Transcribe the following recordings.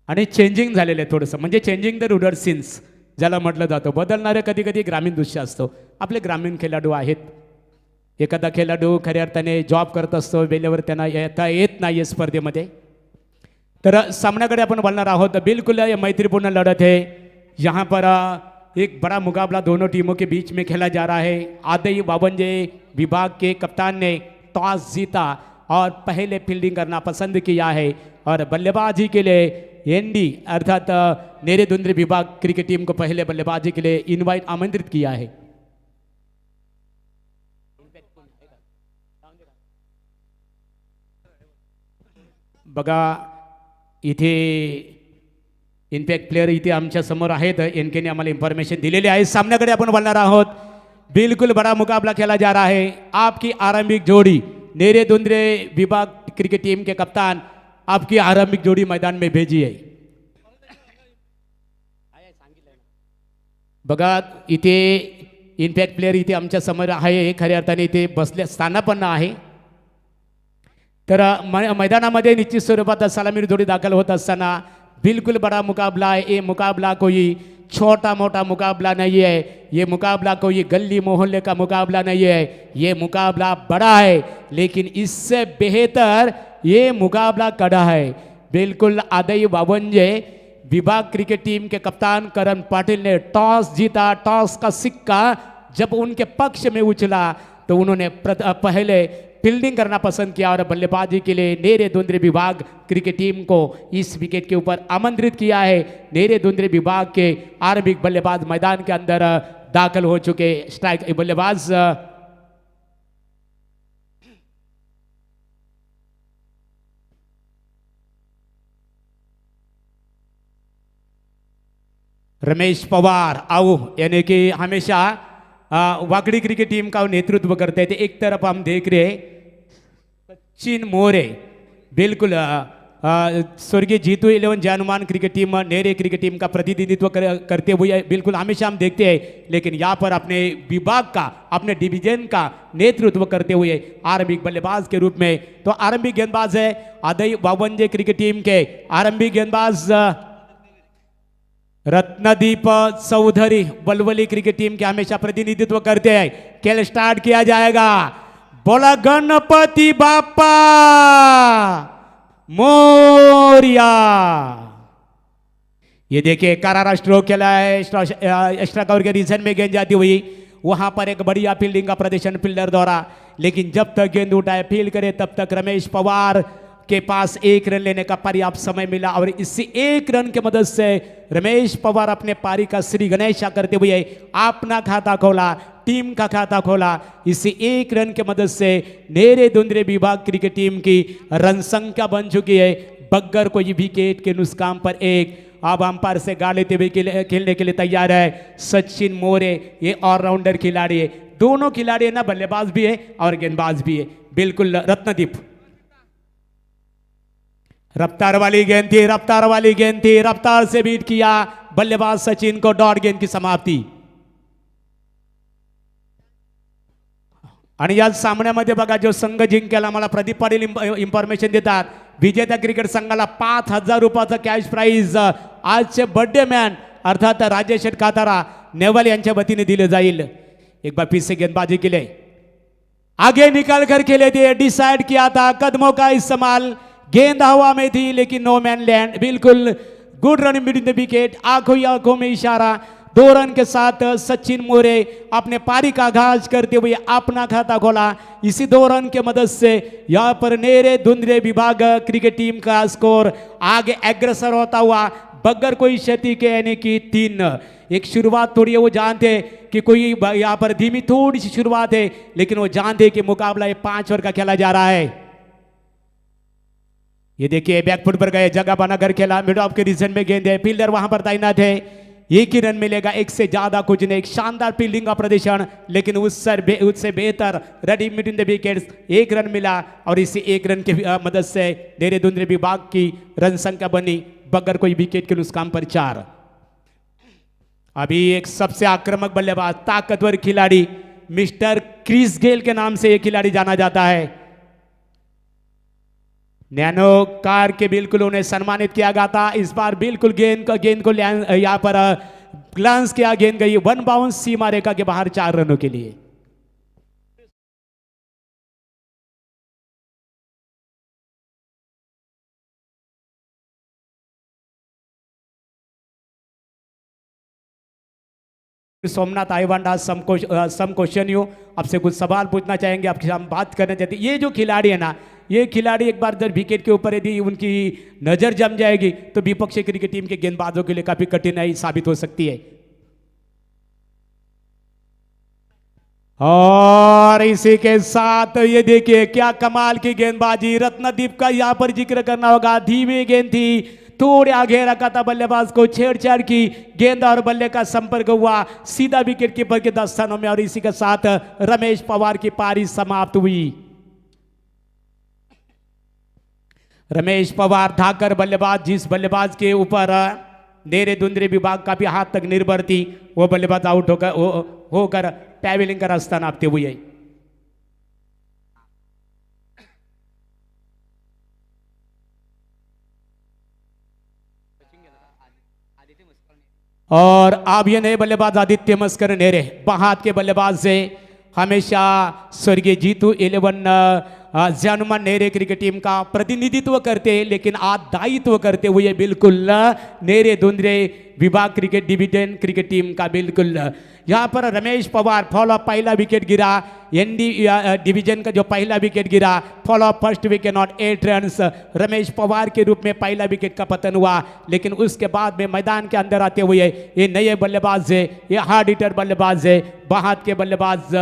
आणि चेंजिंग झालेलं आहे थोडंसं, म्हणजे चेंजिंग द रुरल सीन्स ज्याला म्हटलं जातं. बदलणारे कधी कधी ग्रामीण दृश्य असतो. आपले ग्रामीण खेळाडू आहेत. एखादा खेळाडू खऱ्या अर्थाने जॉब करत असतो, वेळेवर त्यांना येता येत नाही आहे स्पर्धेमध्ये. तर सामन्याकडे आपण बोलणार आहोत. बिल्कुल ये मैत्रीपूर्ण लड़त है. यहाँ पर एक बड़ा मुकाबला दोनों टीमों के बीच में खेला जा रहा है. आदई बावनजे विभाग के कप्तान ने टॉस जीता और पहले फील्डिंग करना पसंद किया है और बल्लेबाजी के लिए एनडी अर्थात नेरे दुंद्रे विभाग क्रिकेट टीम को पहले बल्लेबाजी के लिए इनवाइट आमंत्रित किया है. बघा इथे इम्पॅक्ट प्लेयर इथे आमच्या समोर आहेत. एनकेने आम्हाला इन्फॉर्मेशन दिलेली आहे. सामन्याकडे आपण बोलणार आहोत. बिल्कुल बड़ा मुकाबला खेला जा रहा है. आपकी आरंभिक जोड़ी नेरे दुंद्रे विभाग क्रिकेट टीम के कप्तान आपकी आरंभिक जोड़ी मैदान में भेजी है. बघा इथे इम्पॅक्ट प्लेयर इथे आमच्या समोर आहे. खऱ्या अर्थाने इथे बसल्या स्थानापन्न आहे. तर मैदानामध्ये निश्चित स्वरूपात सलामी जोड़ी दाखल होत असताना बिल्कुल बड़ा मुकाबला है. ये मुकाबला कोई छोटा मोटा मुकाबला नहीं है. ये मुकाबला कोई गली मोहल्ले का मुकाबला नहीं है. ये मुकाबला बड़ा है, लेकिन इससे बेहतर ये मुकाबला कड़ा है. बिल्कुल आदई बावनजे विभाग क्रिकेट टीम के कप्तान करण पाटिल ने टॉस जीता. टॉस का सिक्का जब उनके पक्ष में उछला तो उन्होंने पहले फील्डिंग करना पसंद किया और बल्लेबाजी के लिए नेरे दुंद्रे विभाग क्रिकेट टीम को इस विकेट के ऊपर आमंत्रित किया है. नेरे दुंद्रे विभाग के आरंभिक बल्लेबाज मैदान के अंदर दाखिल हो चुके. स्ट्राइक बल्लेबाज रमेश पवार आओ, यानी कि हमेशा वाकड़ी क्रिकेट टीम का नेतृत्व करते थे. एक तरफ हम देख रहे सचिन मोरे, बिल्कुल स्वर्गीय जीतू 11 जानुमान cricket team Nere cricket team का प्रतिनिधित्व करते हुए बिल्कुल हमेशा हम देखते हैं. लेकिन यहाँ पर अपने विभाग का, अपने डिवीजन का नेतृत्व करते हुए आरंभिक बल्लेबाज के रूप में तो आरंभिक गेंदबाज है आदई बावनजे क्रिकेट टीम के आरंभिक गेंदबाज रत्नदीप चौधरी बलवली क्रिकेट टीम के हमेशा प्रतिनिधित्व करते हैं. खेल स्टार्ट किया जाएगा. बोला गणपति बापा मोरिया. ये देखिए करारा स्ट्रोक खेला है. एक्स्ट्रा कवर के रीजन में गेंद जाती हुई. वहां पर एक बढ़िया फील्डिंग का प्रदर्शन फील्डर द्वारा. लेकिन जब तक गेंद उठाए फील्ड करे तब तक रमेश पवार के पास एक रन लेने का पर्याप्त समय मिला और इसी एक रन की मदद से रमेश पवार अपने पारी का श्री गणेशा करते हुए अपना खाता खोला, टीम का खाता खोला. इसी एक रन की मदद से नेरे दुंद्रे विभाग क्रिकेट टीम की रन संख्या बन चुकी है बगैर कोई विकेट के नुकसान पर एक. अब अंपायर से गा लेते हुए खेलने के लिए तैयार है सचिन मोरे. ये ऑलराउंडर खिलाड़ी है. दोनों खिलाड़ी है ना, बल्लेबाज भी है और गेंदबाज भी है. बिल्कुल रत्नदीप. रफ्तार वाली गेंद थी, रफ्तार वाली गेंद थी. रफ्तार से बीट किया बल्लेबाज सचिन को. डॉट गेंद की समाप्ती. आणि या सामन्यामध्ये बघा जो संघ जिंकेला मला प्रदीप पाटील इन्फॉर्मेशन देतात. विजेत्या क्रिकेट संघाला 5,000 रुपयाचा कॅश प्राइज आजचे बर्थडे मॅन अर्थात राजेश कातारा नेवल यांच्या वतीने दिले जाईल. एक बार फिर से गेंदबाजी के लिए आगे निकाल कर खेले थे. डिसाइड किया था कदमों का इस्तेमाल. गेंद हवा में थी लेकिन नो मैन लैंड. बिल्कुल good running between the wicket. आंखों में इशारा. 2 रन के साथ सचिन मोरे अपने पारी का आगाज करते हुए अपना खाता खोला. इसी 2 रन के मदद से यहाँ पर नेरे दुंद्रे विभाग क्रिकेट टीम का स्कोर आगे अग्रसर होता हुआ बगैर कोई क्षति के, यानी कि 3. एक शुरुआत थोड़ी है, वो जानते कि कोई यहाँ पर धीमी थोड़ी सी शुरुआत है, लेकिन वो जानते कि मुकाबला ये 5 ओवर का खेला जा रहा है. ये देखिए बैकफुट पर गए, जगह बनाकर खेला. मिड ऑफ के रीजन में गेंद है. फील्डर वहां पर तैनात है. एक ही रन मिलेगा, एक से ज्यादा कुछ नहीं. एक शानदार फील्डिंग का प्रदर्शन, लेकिन उससे बेहतर running between the wickets. 1 run मिला और इसी 1 रन की मदद से नेरे दुंद्रे विभाग की रन संख्या बनी बगैर कोई विकेट के नुकसान पर 4. अभी एक सबसे आक्रामक बल्लेबाज, ताकतवर खिलाड़ी मिस्टर क्रिस गेल के नाम से यह खिलाड़ी जाना जाता है. नैनो कार के बिल्कुल उन्हें सम्मानित किया गया था। इस बार बिल्कुल गेंद को यहाँ पर ग्लांस किया, गेंद गई वन बाउंस सीमा रेखा के बाहर 4 रनों के लिए। सोमनाथ आईवांडा सम क्वेश्चन यू आपसे कुछ सवाल पूछना चाहेंगे, आपके साथ हम बात करना चाहते हैं। ये जो खिलाड़ी है ना, ये खिलाड़ी एक बार जब विकेट के ऊपर यदि उनकी नजर जम जाएगी तो विपक्षी क्रिकेट टीम के गेंदबाजों के लिए काफी कठिनाई साबित हो सकती है। और इसी के साथ ये देखिए क्या कमाल की गेंदबाजी, रत्नदीप का यहाँ पर जिक्र करना होगा। धीमी गेंद थी, थोड़े आगे रखा था बल्लेबाज को, छेड़छाड़ की, गेंद और बल्ले का संपर्क हुआ सीधा विकेट कीपर के दस्तानों में। और इसी के साथ रमेश पवार की पारी समाप्त हुई। रमेश पवार धाकर बल्लेबाज, जिस बल्लेबाज के ऊपर नेरे दुंदरे विभाग काफी हाथ तक निर्भर थी, वो बल्लेबाज आउट होकर पैवेलिंग का रास्ता नापते हुए। और अब ये नए बल्लेबाज आदित्य मस्कर नेरे बाहात के बल्लेबाज से हमेशा स्वर्गीय जीतू 11 जानुमान नेरे क्रिकेट टीम का प्रतिनिधित्व करते, लेकिन आज दायित्व करते हुए बिल्कुल नेरे दुंदरे विभाग क्रिकेट डिवीजन क्रिकेट टीम का बिल्कुल यहाँ पर रमेश पवार फॉलो पहला विकेट गिरा, एनडी डिवीजन का जो पहला विकेट गिरा, follow first wicket not 8 run, Ramesh Pawar के रूप में पहला विकेट का पतन हुआ। लेकिन उसके बाद में मैदान के अंदर आते हुए ये नए बल्लेबाज है, ये हार्ड हिटर बल्लेबाज है, बाहात के बल्लेबाज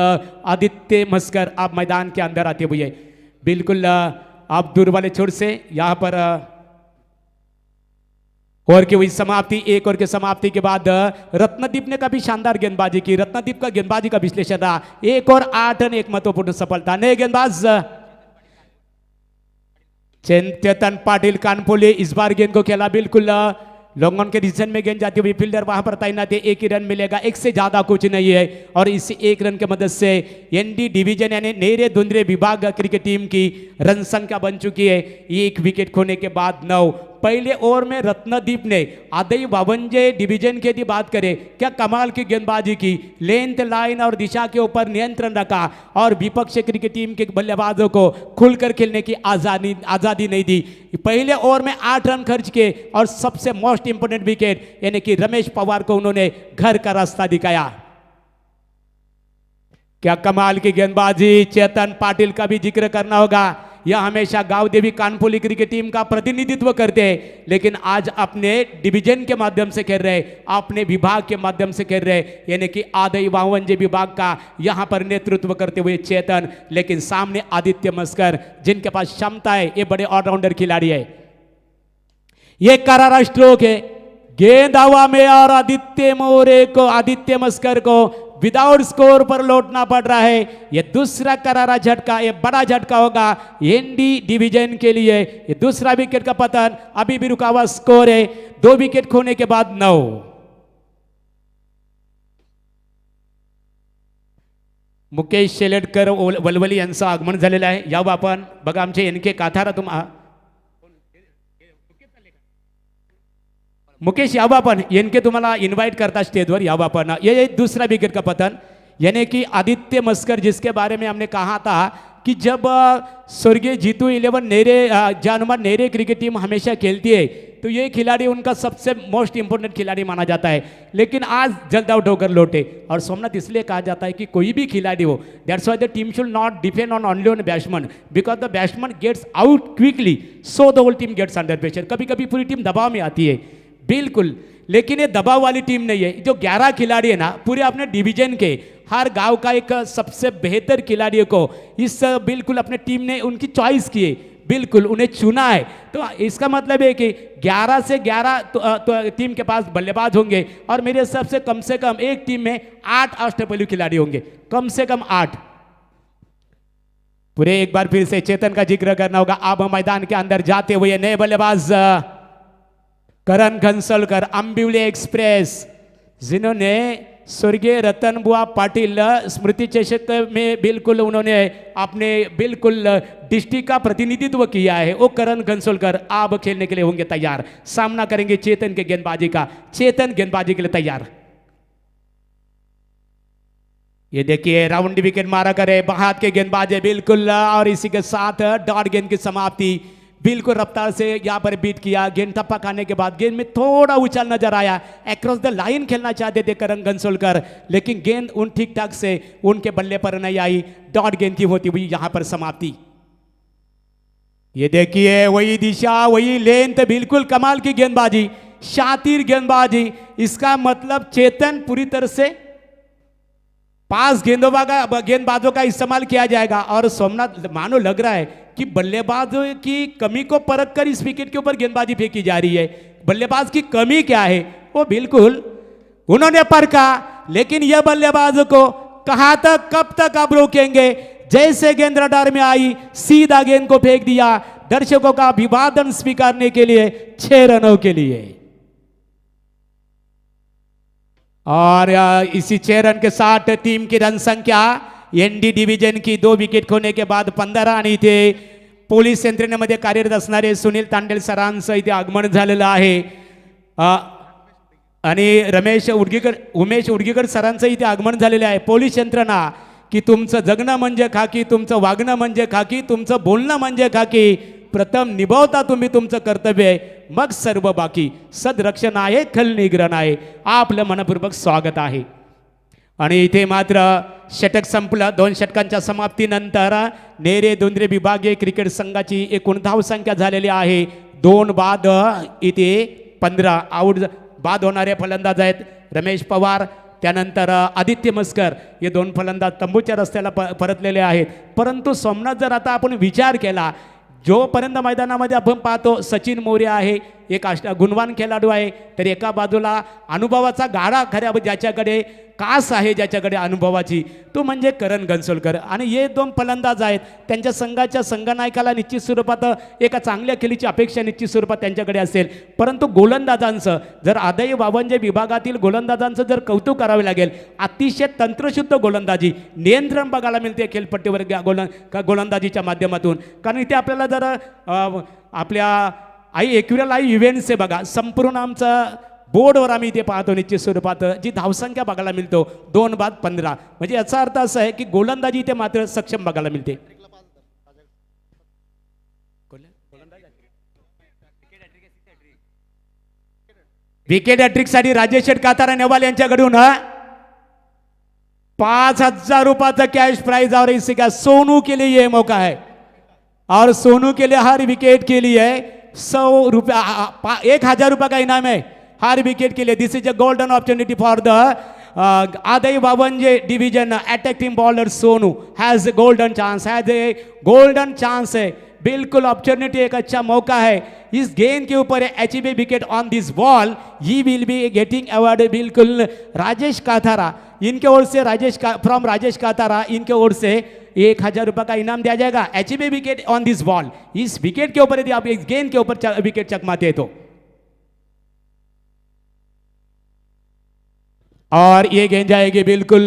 आदित्य मस्कर अब मैदान के अंदर आते हुए बिल्कुल आप दूर वाले छोर से यहाँ पर ओवर की हुई समाप्ति। एक ओवर की समाप्ति के बाद रत्नदीप ने काफी शानदार गेंदबाजी की। रत्नदीप का गेंदबाजी का विश्लेषण रहा, 1 और 8 रन, एक महत्वपूर्ण सफलता। नए गेंदबाज चेतन पाटिल कानपुले इस बार गेंद को खेला, बिल्कुल लॉन्ग ऑन के रीजन में गेंद जाती हुई, फील्डर वहां पर तैनात है, 1 ही रन मिलेगा, 1 से ज्यादा कुछ नहीं है। और इस 1 रन की मदद से एनडी डिवीजन यानी नेरे दुंदरे विभाग क्रिकेट टीम की रन संख्या बन चुकी है 1 विकेट खोने के बाद 9। पहले ओवर में रत्नदीप ने आदई बावंजे डिवीजन की यदि बात करें, क्या कमाल की गेंदबाजी की, लेंथ लाइन और दिशा के ऊपर नियंत्रण रखा और विपक्षी क्रिकेट टीम के बल्लेबाजों को खुलकर खेलने की आजादी नहीं दी। पहले ओवर में 8 रन खर्च किए और सबसे मोस्ट इंपोर्टेंट विकेट यानी कि रमेश पवार को उन्होंने घर का रास्ता दिखाया। क्या कमाल की गेंदबाजी, चेतन पाटिल का भी जिक्र करना होगा। यह हमेशा गांव देवी कानपुली क्रिकेट टीम का प्रतिनिधित्व करते हैं, लेकिन आज अपने डिवीजन के माध्यम से खेल रहे, अपने विभाग के माध्यम से खेल रहे, यानी कि आदई बावंजे विभाग का यहां पर नेतृत्व करते हुए चेतन। लेकिन सामने आदित्य मस्कर जिनके पास क्षमता है, ये बड़े ऑलराउंडर खिलाड़ी है। ये करारा स्ट्रोक है, गेंद हवा में और आदित्य मस्कर को विदाउट स्कोर पर लौटना पड़ रहा है। यह दूसरा करारा झटका, यह बड़ा झटका होगा एनडी डिवीजन के लिए। यह दूसरा विकेट का पतन, अभी भी रुका हुआ स्कोर है 2 विकेट खोने के बाद 9। मुकेश शेलेडकर वलवली यांचं आगमन झालेलं आहे। यावं आपण बघा आमचे एनके काथारा मुकेश यावं आपण एनके तुम्हाला इन्वाइट करता स्टेजवर, यावं आपण। ये दूसरा विकेट का पतन यानी कि आदित्य मस्कर, जिसके बारे में हमने कहा था कि जब स्वर्गीय जीतू 11 नेरे जानुमान नेरे क्रिकेट टीम हमेशा खेलती है तो ये खिलाड़ी उनका सबसे मोस्ट इंपोर्टेंट खिलाड़ी माना जाता है, लेकिन आज जल्द आउट होकर लौटे। और सोमनाथ इसलिए कहा जाता है कि कोई भी खिलाड़ी हो, that's why the team should not depend on only on batsman, because the batsman gets out quickly, so the whole team gets under pressure. कभी कभी पूरी टीम दबाव में आती है, बिल्कुल, लेकिन ये दबाव वाली टीम नहीं है। जो 11 खिलाड़ी है ना, पूरे अपने डिवीजन के हर गांव का एक सबसे बेहतर खिलाड़ियों को इस बिल्कुल अपने टीम ने उनकी चॉइस की है, बिल्कुल उन्हें चुना है। तो इसका मतलब है कि 11 से 11 तो टीम के पास बल्लेबाज होंगे और मेरे हिसाब से कम एक टीम में 8 अष्टपैलू खिलाड़ी होंगे, कम से कम 8 पूरे। एक बार फिर से चेतन का जिक्र करना होगा। अब मैदान के अंदर जाते हुए नए बल्लेबाज करण घनसलकर, अंबिवली एक्सप्रेस, जिन्होंने स्वर्गीय रतन बुआ पाटिल स्मृति चषक में बिल्कुल उन्होंने अपने बिल्कुल डिस्ट्रिक्ट का प्रतिनिधित्व किया है। वो करण घनसोलकर अब खेलने के लिए होंगे तैयार, सामना करेंगे चेतन के गेंदबाजी का। चेतन गेंदबाजी के लिए तैयार। ये देखिए राउंड विकेट मारा करे बहात के गेंदबाज है बिल्कुल, और इसी के साथ डॉट गेंद की समाप्ति। बिल्कुल रफ्तार से यहाँ पर बीट किया। गेंद टप्पा खाने के बाद गेंद में थोड़ा उछाल नजर आया। अक्रॉस द लाइन खेलना चाहते थे करण घनसोलकर, लेकिन गेंद उन ठीक ठाक से उनके बल्ले पर नहीं आई। डॉट गेंद की होती हुई यहाँ पर समाप्ति। ये देखिए वही दिशा वही लेंथ, बिल्कुल कमाल की गेंदबाजी, शातिर गेंदबाजी। इसका मतलब चेतन पूरी तरह से 5 गेंदबाजों का इस्तेमाल किया जाएगा। और सोमनाथ मानो लग रहा है कि बल्लेबाजों की कमी को परख कर इस विकेट के ऊपर गेंदबाजी फेंकी जा रही है। बल्लेबाज की कमी क्या है वो बिल्कुल उन्होंने परखा, लेकिन यह बल्लेबाजों को कहां तक कब तक आप रोकेंगे। जैसे गेंद रडार में आई सीधा गेंद को फेंक दिया, दर्शकों का अभिवादन स्वीकारने के लिए 6 रनों के लिए। और इसी 6 रन के साथ टीम की रन संख्या एनडी डिव्हिजन की 2 विकेट खोने के बाद 15 आणि इथे पोलीस यंत्रणेमध्ये कार्यरत असणारे सुनील तांडेल सरांचं इथे आगमन झालेलं आहे। आणि उमेश उडगीकर सरांचं इथे आगमन झालेलं आहे। पोलीस यंत्रणा की तुमचं जगणं म्हणजे खाकी, तुमचं वागणं म्हणजे खाकी, तुमचं बोलणं म्हणजे खाकी। प्रथम निभावता तुम्ही तुमचं कर्तव्य, मग सर्व बाकी। सदरक्षण आहे खल निग्रहण आहे। आपलं मनपूर्वक स्वागत आहे। आणि इथे मात्र षटक संपलं। 2 षटकांच्या समाप्तीनंतर नेरे दुंद्रे विभागीय क्रिकेट संघाची एकूण धावसंख्या झालेली आहे 2 बाद इथे 15। आउट बाद होणारे फलंदाज आहेत रमेश पवार, त्यानंतर आदित्य मस्कर, हे 2 फलंदाज तंबूच्या रस्त्याला परतलेले आहेत। परंतु सोमनाथ जर आता आपण विचार केला, जोपर्यंत मैदानामध्ये आपण पाहतो सचिन मोरे आहे, एक गुणवान खेळाडू आहे, तर एका बाजूला अनुभवाचा गाडा खऱ्या ज्याच्याकडे कास आहे, ज्याच्याकडे अनुभवाची, तो म्हणजे करण घनसोलकर। आणि हे 2 फलंदाज आहेत, त्यांच्या संघाच्या संघनायकाला निश्चित स्वरूपात एका चांगल्या खेळीची अपेक्षा निश्चित स्वरूपात त्यांच्याकडे असेल। परंतु गोलंदाजांचं जर आदय वावंजे विभागातील गोलंदाजांचं जर कौतुक करावे लागेल, अतिशय तंत्रशुद्ध गोलंदाजी, नियंत्रण बघायला मिळते खेळपट्टीवर गोलंदाजीच्या माध्यमातून। कारण इथे आपल्याला जर आपल्या एकविरल इव्हेंट्स बघा, संपूर्ण आमचं बोर्डवर आम्ही इथे पाहतो निश्चित स्वरूपात जी धावसंख्या बघायला मिळतो 2 बाद 15, म्हणजे याचा अर्थ असा आहे की गोलंदाजी इथे मात्र सक्षम बघायला मिळते। विकेट हॅट्रिक साठी राजेश शेठ कातारा नेवाल यांच्याकडून 5000 रुपयाचा कैश प्राइज और इसी का सोनू के लिए ये मौका है। और सोनू के लिए हर विकेट के लिए 100 रुपया 1000 रुपये का इनाम है हर विकेट के लिए। This is a golden opportunity for the Aadai Wavanje division attack team bowler Sonu has golden chance है बिल्कुल अपॉर्चुनिटी, एक अच्छा मौका है। इस गेंद के ऊपर achieve wicket on this ball, he will be getting award बिल्कुल राजेश काथारा, इनके ओर से फ्रॉम राजेश काथारा, इनके ओर से 1000 रुपये का इनाम दिया जाएगा। Achieve wicket on this ball, इस विकेट के ऊपर यदि आप इस गेंद के ऊपर विकेट चकमाते तो। और ये गेंद जाएगी बिल्कुल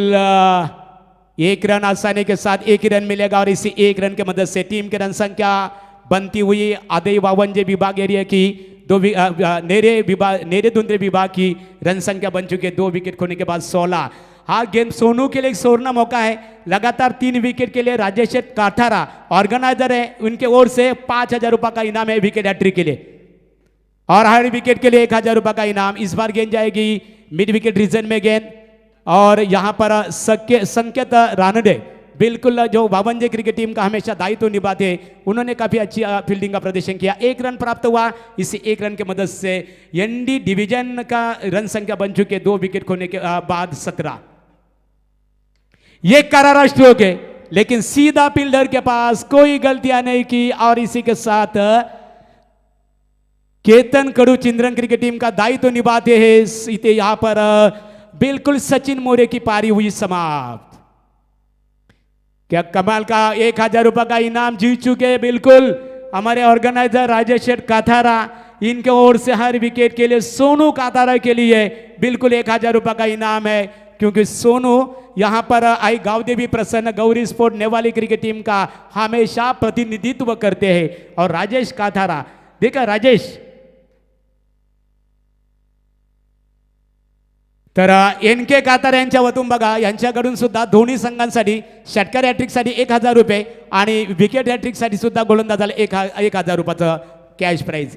1 रन आसानी के साथ 1 ही रन मिलेगा। और इसी 1 रन के मदद से टीम की रन संख्या बनती हुई आदय वावंजे विभाग एरिया की नेरे दुंद्रे विभाग की रन संख्या बन चुकी है 2 विकेट खोने के बाद 16। हाँ, गेंद सोनू के लिए एक स्वर्ण मौका है। लगातार 3 विकेट के लिए राजेश काठारा ऑर्गेनाइजर है, उनके ओर से 5000 रुपये का इनाम है विकेट हैट्रिक के लिए। और हर विकेट के लिए 1000 रुपये का इनाम। इस बार गेंद जाएगी मिड विकेट रीजन में गेंद, और यहाँ पर संकेत रानडे बिल्कुल जो वावंजे क्रिकेट टीम का हमेशा दायित्व निभाते, उन्होंने काफी अच्छी फील्डिंग का प्रदर्शन किया। 1 रन प्राप्त हुआ। इसी 1 रन की मदद से एनडी डिवीजन का रन संख्या बन चुके 2 विकेट खोने के बाद 17। ये करारा स्ट्रोक है, लेकिन सीधा फील्डर के पास कोई गलतियां नहीं की। और इसी के साथ केतन कडू चिंद्रन क्रिकेट टीम का दायित्व निभाते हैं। इसे यहां पर बिल्कुल सचिन मोरे की पारी हुई समाप्त। क्या कमाल का 1000 रुपये का इनाम जीत चुके बिल्कुल हमारे ऑर्गेनाइजर राजेश शेठ काथारा, इनके ओर से हर विकेट के लिए सोनू काथारा के लिए बिल्कुल 1000 रुपये का इनाम है। क्योंकि सोनू यहाँ पर आई गावदेवी प्रसन्न गौरी स्पोर्ट नेवाली क्रिकेट टीम का हमेशा प्रतिनिधित्व करते हैं। और राजेश काथारा, देखा राजेश, तर एन के कातार यांच्या वतून बघा, यांच्याकडून सुद्धा दोन्ही संघांसाठी षटकार हॅट्रिकसाठी 1000 रुपये आणि विकेट हॅट्रिकसाठी सुद्धा गोलंदाजाला 1000 रुपयाचं कैश प्राइज।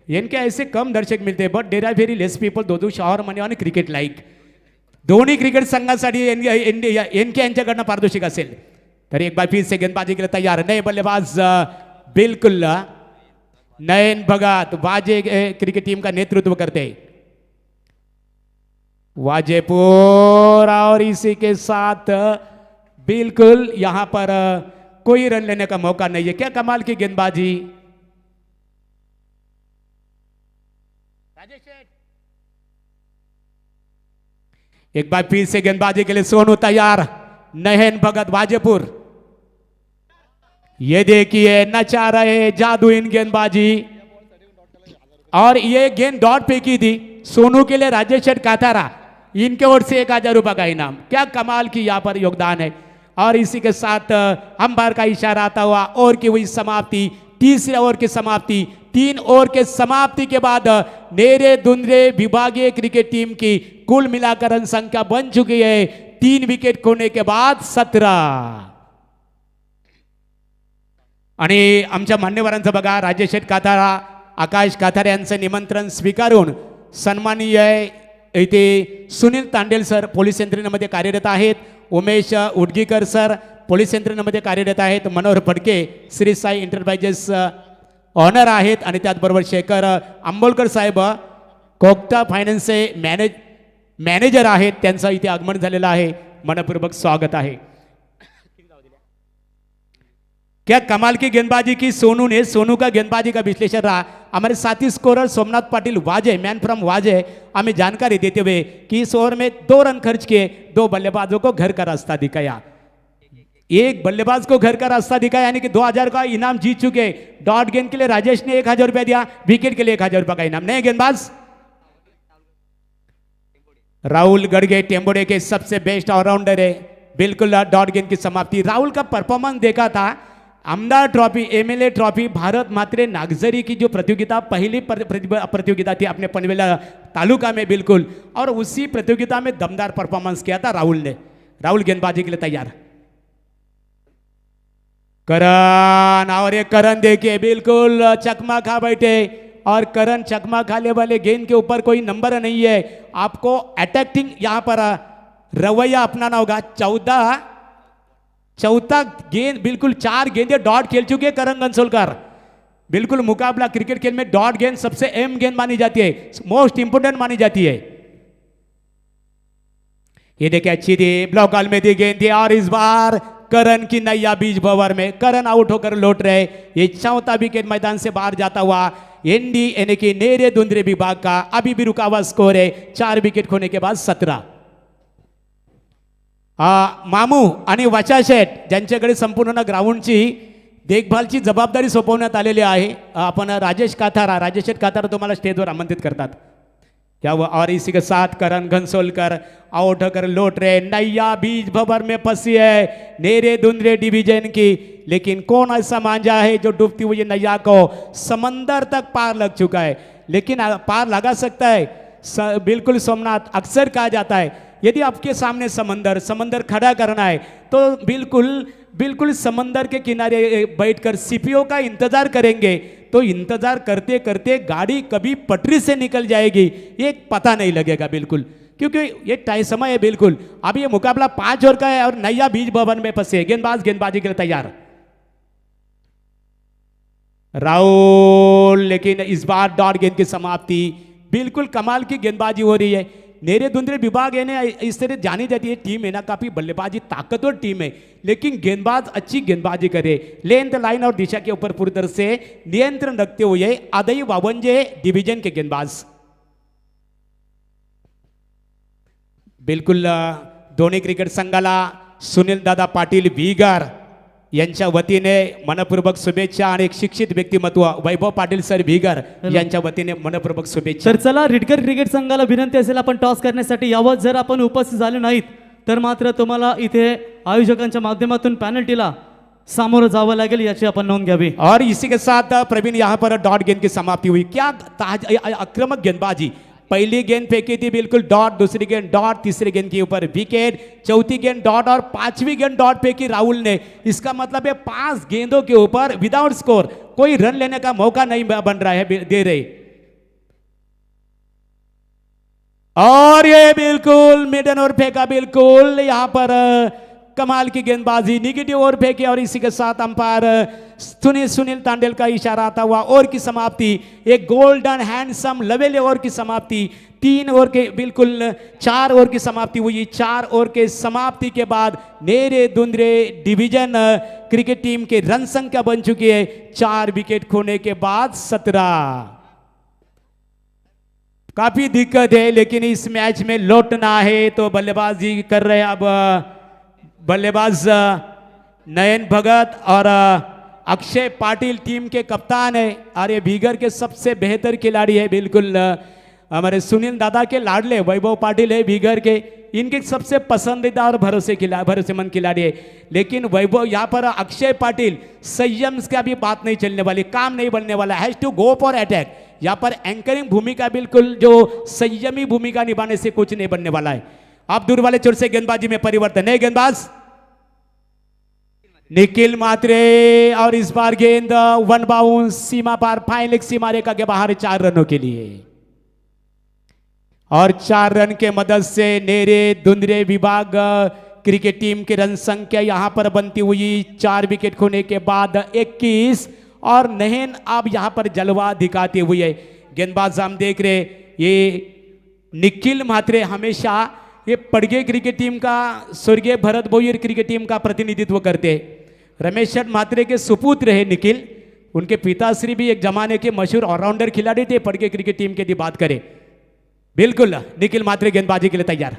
इनके ऐसे कम दर्शक मिलते हैं but there are very less people though shower money on cricket like. दोन्ही क्रिकेट संघांसाठी एनके यांच्याकडनं पारितोषिक असेल। तर एक बार फिर से गेंदबाजी के लिए तैयार नए बल्लेबाज बिल्कुल नयन भगत वाजे क्रिकेट टीम का नेतृत्व करते हैं। वाजेपुर और इसी के साथ बिल्कुल यहां पर कोई रन लेने का मौका नहीं है। क्या कमाल की गेंदबाजी, एक बार फिर से गेंदबाजी के लिए सोनू तैयार, नयन भगत वाजेपुर। ये देखिए नचा रहे जादू इन गेंदबाजी, और ये गेंद डॉट फेंकी थी सोनू के लिए राजेश काथारा, इनके ओर से 1000 रुपये का इनाम। क्या कमाल की यहाँ पर योगदान है। और इसी के साथ अंपायर का इशारा आता हुआ ओवर की हुई समाप्ति, तीसरे ओवर की समाप्ति। 3 ओवर के समाप्ति के बाद नेरे दुंदरे विभागीय क्रिकेट टीम की कुल मिलाकर रन संख्या बन चुकी है 3 विकेट खोने के बाद 17। आणि आमच्या मान्यवरांचं बघा, राजेश काथारा, आकाश काथारे यांचं निमंत्रण स्वीकारून सन्माननीय इथे सुनील तांडेल सर पोलीस यंत्रणेमध्ये कार्यरत आहेत, उमेश उडगीकर सर पोलीस यंत्रणेमध्ये कार्यरत आहेत, मनोहर फडके श्री साई एंटरप्राइजेस ऑनर आहेत, आणि त्याचबरोबर शेखर आंबोलकर साहेब कोकटा फायनान्सचे मॅनेजर आहेत, त्यांचं इथे आगमन झालेलं आहे, मनपूर्वक स्वागत आहे। क्या कमाल की गेंदबाजी की सोनू ने। सोनू का गेंदबाजी का विश्लेषण रहा। हमारे साथी स्कोरर सोमनाथ पाटिल वाजे, मैन फ्रॉम वाजे, हमें जानकारी देते हुए कि इस ओवर में 2 रन खर्च किए, 2 बल्लेबाजों को घर का रास्ता दिखाया, एक बल्लेबाज को घर का रास्ता दिखाया, यानी कि 2000 का इनाम जीत चुके। डॉट गेंद के लिए राजेश ने 1000 रुपया दिया, विकेट के लिए 1000 रुपया का इनाम। नए गेंदबाज राहुल गड़गे टेम्बोड़े के सबसे बेस्ट ऑलराउंडर है, बिल्कुल डॉट गेंद की समाप्ति। राहुल का परफॉर्मेंस देखा था, आमदार ट्रॉफी, एमएलए ट्रॉफी, भारत मात्रे नागजरी की जो प्रतियोगिता, पहली प्रतियोगिता थी अपने पनवेल तालुका में बिल्कुल, और उसी प्रतियोगिता में दमदार परफॉर्मेंस किया था राहुल ने। राहुल गेंदबाजी के लिए तैयार, करण, और ये करण देखिए बिल्कुल चकमा खा बैठे, और करण चकमा खाने वाले गेंद के ऊपर कोई नंबर नहीं है, आपको अटैकिंग यहां पर रवैया अपनाना होगा। चौथा गेंद, बिल्कुल 4 गेंदें डॉट खेल चुके करण कंसोलकर। बिल्कुल मुकाबला क्रिकेट खेल में डॉट गेंद सबसे अहम गेंद मानी जाती है, मोस्ट इंपोर्टेंट मानी जाती है। ये देखिए अच्छी थी, ब्लॉक बॉल में दी गेंद थी, और इस बार करण की नैया बीच भंवर में, करण आउट होकर लौट रहे। ये चौथा विकेट मैदान से बाहर जाता हुआ एनडी यानी कि नेरे दुंदरे विभाग का अभी भी रुका हुआ स्कोर है 4 विकेट खोने के बाद 17। मामू आणि वचा शेठ ज्यांच्याकडे संपूर्ण ग्राउंडची देखभालची जबाबदारी सोपवण्यात आलेली आहे, आपण राजेश काथारा तुम्हाला स्टेजवर आमंत्रित करतात। और इसी के साथ करण घनसोलकर आउट होकर लौट रहे, नैया बीज भंवर में फंसी है नेरे दुंदरे डिवीजन की, लेकिन कौन ऐसा मांझा है जो डूबती हुई नैया को समंदर तक पार लग चुका है, लेकिन पार लगा सकता है। बिल्कुल सोमनाथ, अक्सर कहा जाता है यदि आपके सामने समंदर खड़ा करना है तो बिल्कुल समंदर के किनारे बैठकर सीपीओ का इंतजार करेंगे, तो इंतजार करते करते गाड़ी कभी पटरी से निकल जाएगी ये पता नहीं लगेगा बिल्कुल, क्योंकि ये टाइम समय है बिल्कुल। अब ये मुकाबला 5 ओवर का है और नैया बीज भवन में फंसे, गेंदबाजी के लिए तैयार राहुल, लेकिन इस बार डॉट गेंद की समाप्ति। बिल्कुल कमाल की गेंदबाजी हो रही है। नेरे दुंदरे विभाग है ना, इस तरह जानी जाती है टीम है ना, काफी बल्लेबाजी ताकतवर टीम है, लेकिन गेंदबाज अच्छी गेंदबाजी करे, लेंथ लाइन और दिशा के ऊपर पूरी तरह से नियंत्रण रखते हुए आदई वावंजे डिवीजन के गेंदबाज। बिल्कुल दोन्ही क्रिकेट संघाला सुनील दादा पाटील वीगर यांच्या वतीने मनपूर्वक शुभेच्छा आणि एक शिक्षित व्यक्तिमत्व वैभव पाटील सर भिगर यांच्या वतीने मनपूर्वक शुभेच्छा. तर चला रिटकर क्रिकेट संघाला विनंती असेल आपण टॉस करण्यासाठी यावं. जर आपण उपस्थित झाले नाहीत तर मात्र तुम्हाला इथे आयोजकांच्या माध्यमातून पेनल्टीला सामोरं जावं लागेल याची आपण नोंद घ्यावी. और इसी के साथ प्रवीण यहाँ पर डॉट गेंद की समाप्ति हुई. क्या आक्रामक गेंदबाजी. पहली गेंद फेंकी थी बिल्कुल डॉट, दूसरी गेंद डॉट, तीसरी गेंद के ऊपर विकेट, चौथी गेंद डॉट और पांचवी गेंद डॉट फेंकी राहुल ने. इसका मतलब है 5 गेंदों के ऊपर विदाउट स्कोर कोई रन लेने का मौका नहीं बन रहा है दे रहे. और ये बिल्कुल मिडन ओवर फेंका, बिल्कुल यहाँ पर कमाल की गेंदबाजी, निगेटिव ओवर फेंकी. और इसी के साथ अंपायर सुनील तांडेल का इशारा आता हुआ ओवर की समाप्ति, एक गोल्डन हैंडसम लवेले ओवर की समाप्ति. 3 ओवर के बिल्कुल 4 ओवर की समाप्ति हुई. 4 ओवर के समाप्ति के बाद नेरे दुंदरे डिवीजन क्रिकेट टीम के रन संख्या बन चुकी है 4 विकेट खोने के बाद 17. काफी दिक्कत है लेकिन इस मैच में लौटना है तो बल्लेबाजी कर रहे हैं अब बल्लेबाज नयन भगत और अक्षय पाटिल टीम के कप्तान है. और ये भीगर के सबसे बेहतर खिलाड़ी है. बिल्कुल हमारे सुनील दादा के लाडले वैभव पाटिल है भीगर के, इनके सबसे पसंदीदा और भरोसेमंद खिलाड़ी है. लेकिन वैभव यहाँ पर अक्षय पाटिल संयम का भी बात नहीं चलने वाली, काम नहीं बनने वाला. Has to go for attack. यहाँ पर एंकरिंग भूमिका बिल्कुल जो संयमी भूमिका निभाने से कुछ नहीं बनने वाला है. अब दूर वाले छोर से गेंदबाजी में परिवर्तन है. गेंदबाज निखिल मात्रे और इस बार गेंद 1 बाउंस सीमा पार, फाइन लेग सीमा रेखा के बाहर 4 रनों के लिए. और 4 रन के मदद से नेरे दुंदरे विभाग क्रिकेट टीम की रन संख्या यहां पर बनती हुई 4 विकेट खोने के बाद 21. और नहन अब यहां पर जलवा दिखाते हुए गेंदबाज हम देख रहे ये निखिल मात्रे हमेशा ये पड़गे क्रिकेट टीम का, स्वर्गीय भरत भोईर क्रिकेट टीम का प्रतिनिधित्व करते. रमेश मात्रे के सुपुत्र है निखिल. उनके पिताश्री भी एक जमाने के मशहूर ऑलराउंडर खिलाड़ी थे पड़गे क्रिकेट टीम की बात करें. बिल्कुल निखिल मात्रे गेंदबाजी के लिए तैयार.